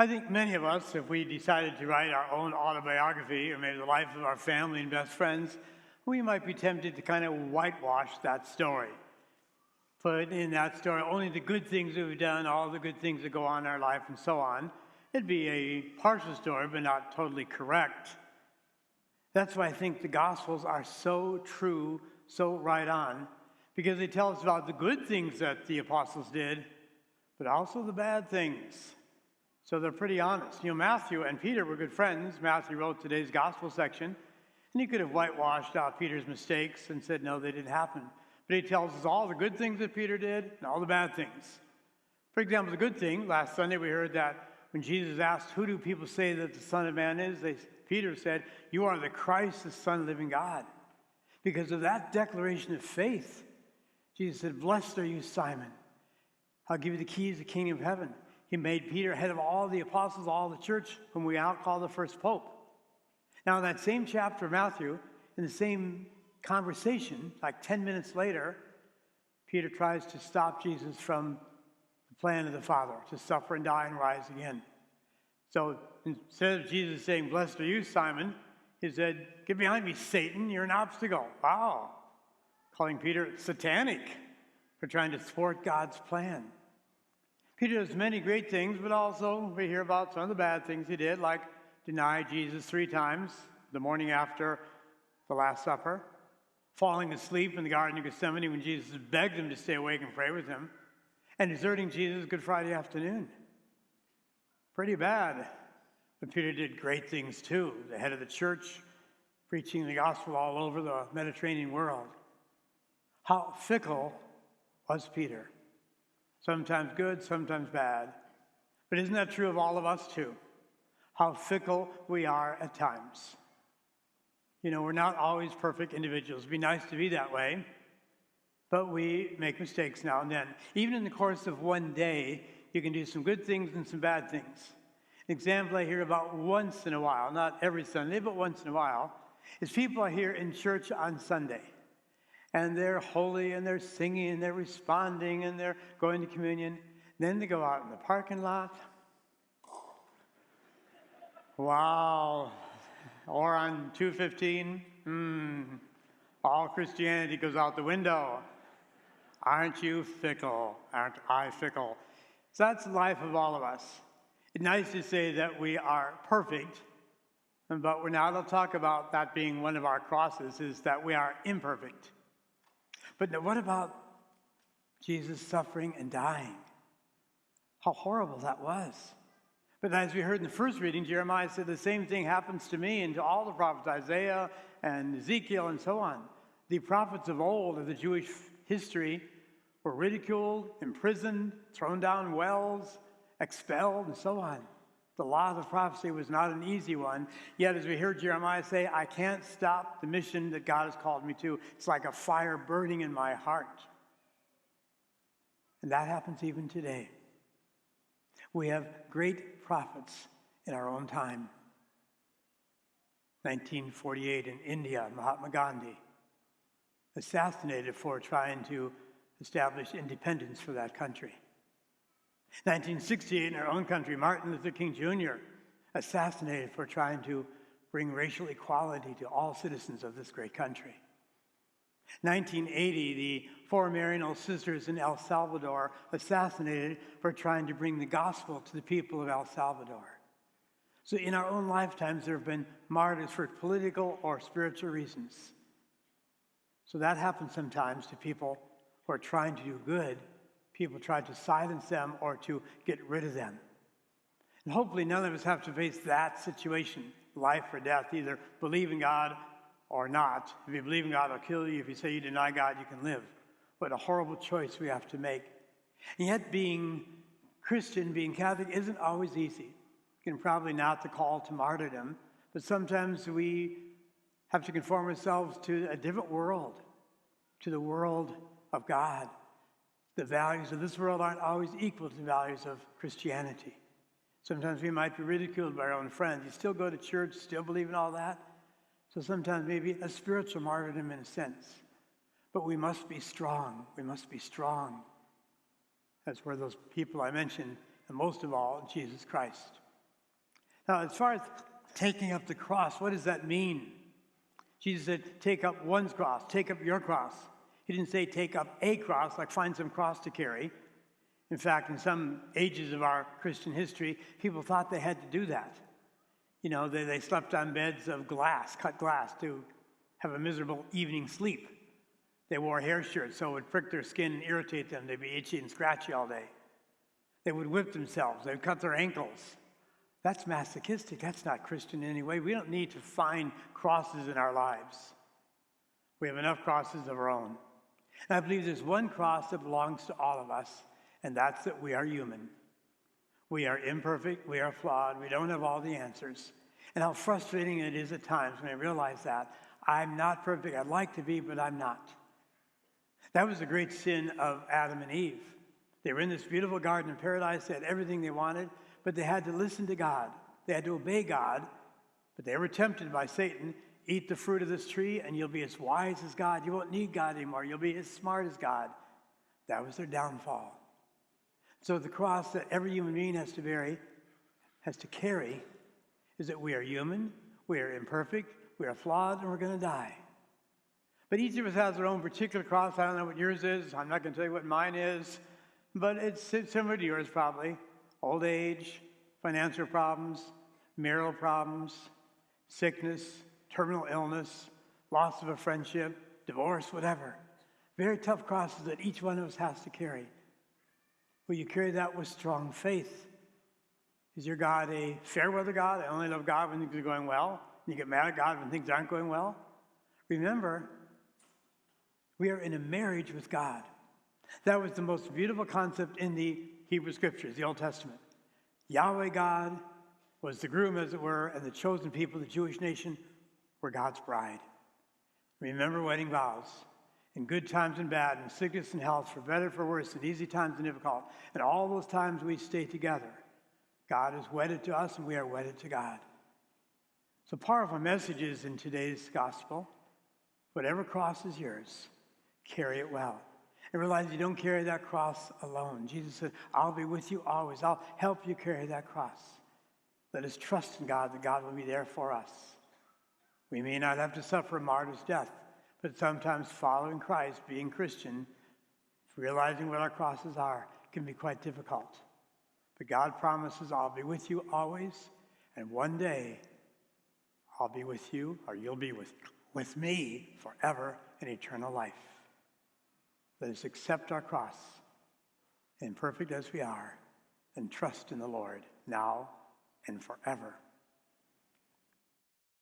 I think many of us, if we decided to write our own autobiography or maybe the life of our family and best friends, we might be tempted to kind of whitewash that story. Put in that story only the good things that we've done, all the good things that go on in our life, and so on. It'd be a partial story, but not totally correct. That's why I think the Gospels are so true, so right on, because they tell us about the good things that the apostles did, but also the bad things. So they're pretty honest. You know, Matthew and Peter were good friends. Matthew wrote today's gospel section, and he could have whitewashed out Peter's mistakes and said, no, they didn't happen. But he tells us all the good things that Peter did and all the bad things. For example, the good thing, last Sunday we heard that when Jesus asked, who do people say that the Son of Man is? Peter said, you are the Christ, the Son of the living God. Because of that declaration of faith, Jesus said, blessed are you, Simon. I'll give you the keys of the kingdom of heaven. He made Peter head of all the apostles, all the church, whom we now call the first pope. Now, in that same chapter of Matthew, in the same conversation, like 10 minutes later, Peter tries to stop Jesus from the plan of the Father, to suffer and die and rise again. So instead of Jesus saying, blessed are you, Simon, he said, get behind me, Satan, you're an obstacle. Wow. Calling Peter satanic for trying to thwart God's plan. Peter does many great things, but also we hear about some of the bad things he did, like deny Jesus 3 times the morning after the Last Supper, falling asleep in the Garden of Gethsemane when Jesus begged him to stay awake and pray with him, and deserting Jesus Good Friday afternoon. Pretty bad. But Peter did great things too, the head of the church, preaching the gospel all over the Mediterranean world. How fickle was Peter? Sometimes good, sometimes bad. But isn't that true of all of us too? How fickle we are at times. You know, we're not always perfect individuals. It'd be nice to be that way, but we make mistakes now and then. Even in the course of one day, you can do some good things and some bad things. An example I hear about once in a while, not every Sunday, but once in a while, is people are here in church on Sunday. And they're holy, and they're singing, and they're responding, and they're going to communion. Then they go out in the parking lot. Wow. Or on 215. All Christianity goes out the window. Aren't you fickle? Aren't I fickle? So that's the life of all of us. It's nice to say that we are perfect, but we're not going to talk about that being one of our crosses, is that we are imperfect. But what about Jesus suffering and dying? How horrible that was. But as we heard in the first reading, Jeremiah said the same thing happens to me and to all the prophets, Isaiah and Ezekiel and so on. The prophets of old of the Jewish history were ridiculed, imprisoned, thrown down wells, expelled, and so on. The law of the prophecy was not an easy one. Yet, as we heard Jeremiah say, I can't stop the mission that God has called me to. It's like a fire burning in my heart. And that happens even today. We have great prophets in our own time. 1948 in India, Mahatma Gandhi, assassinated for trying to establish independence for that country. 1968 in our own country, Martin Luther King Jr. assassinated for trying to bring racial equality to all citizens of this great country. 1980, the 4 Marianal sisters in El Salvador assassinated for trying to bring the gospel to the people of El Salvador. So in our own lifetimes, there have been martyrs for political or spiritual reasons. So that happens sometimes to people who are trying to do good. People try to silence them or to get rid of them. And hopefully none of us have to face that situation, life or death, either believe in God or not. If you believe in God, He'll kill you. If you say you deny God, you can live. What a horrible choice we have to make. And yet being Christian, being Catholic, isn't always easy. You can probably not the call to martyrdom, but sometimes we have to conform ourselves to a different world, to the world of God. The values of this world aren't always equal to the values of Christianity. Sometimes we might be ridiculed by our own friends. You still go to church, still believe in all that? So sometimes maybe a spiritual martyrdom in a sense. But we must be strong. We must be strong. That's where those people I mentioned, and most of all, Jesus Christ. Now, as far as taking up the cross, what does that mean? Jesus said, take up one's cross, take up your cross. He didn't say take up a cross, like find some cross to carry. In fact, in some ages of our Christian history, people thought they had to do that. You know, they slept on beds of glass, cut glass, to have a miserable evening sleep. They wore hair shirts so it would prick their skin and irritate them. They'd be itchy and scratchy all day. They would whip themselves. They would cut their ankles. That's masochistic. That's not Christian in any way. We don't need to find crosses in our lives. We have enough crosses of our own. And I believe there's one cross that belongs to all of us, and that's that we are human. We are imperfect. We are flawed. We don't have all the answers. And how frustrating it is at times when I realize that. I'm not perfect. I'd like to be, but I'm not. That was the great sin of Adam and Eve. They were in this beautiful garden in paradise. They had everything they wanted, but they had to listen to God. They had to obey God, but they were tempted by Satan. Eat the fruit of this tree, and you'll be as wise as God. You won't need God anymore. You'll be as smart as God. That was their downfall. So the cross that every human being has to carry, is that we are human, we are imperfect, we are flawed, and we're going to die. But each of us has our own particular cross. I don't know what yours is. I'm not going to tell you what mine is. But it's similar to yours probably. Old age, financial problems, marital problems, sickness, terminal illness, loss of a friendship, divorce, whatever. Very tough crosses that each one of us has to carry. Will you carry that with strong faith? Is your God a fair weather God? I only love God when things are going well. And you get mad at God when things aren't going well? Remember, we are in a marriage with God. That was the most beautiful concept in the Hebrew Scriptures, the Old Testament. Yahweh God was the groom, as it were, and the chosen people, the Jewish nation, were God's bride. Remember wedding vows. In good times and bad, in sickness and health, for better, for worse, in easy times and difficult. And all those times we stay together. God is wedded to us, and we are wedded to God. So powerful messages in today's gospel. Whatever cross is yours, carry it well. And realize you don't carry that cross alone. Jesus said, I'll be with you always. I'll help you carry that cross. Let us trust in God that God will be there for us. We may not have to suffer a martyr's death, but sometimes following Christ, being Christian, realizing what our crosses are, can be quite difficult. But God promises, I'll be with you always, and one day I'll be with you, or you'll be with me forever in eternal life. Let us accept our cross, imperfect as we are, and trust in the Lord now and forever.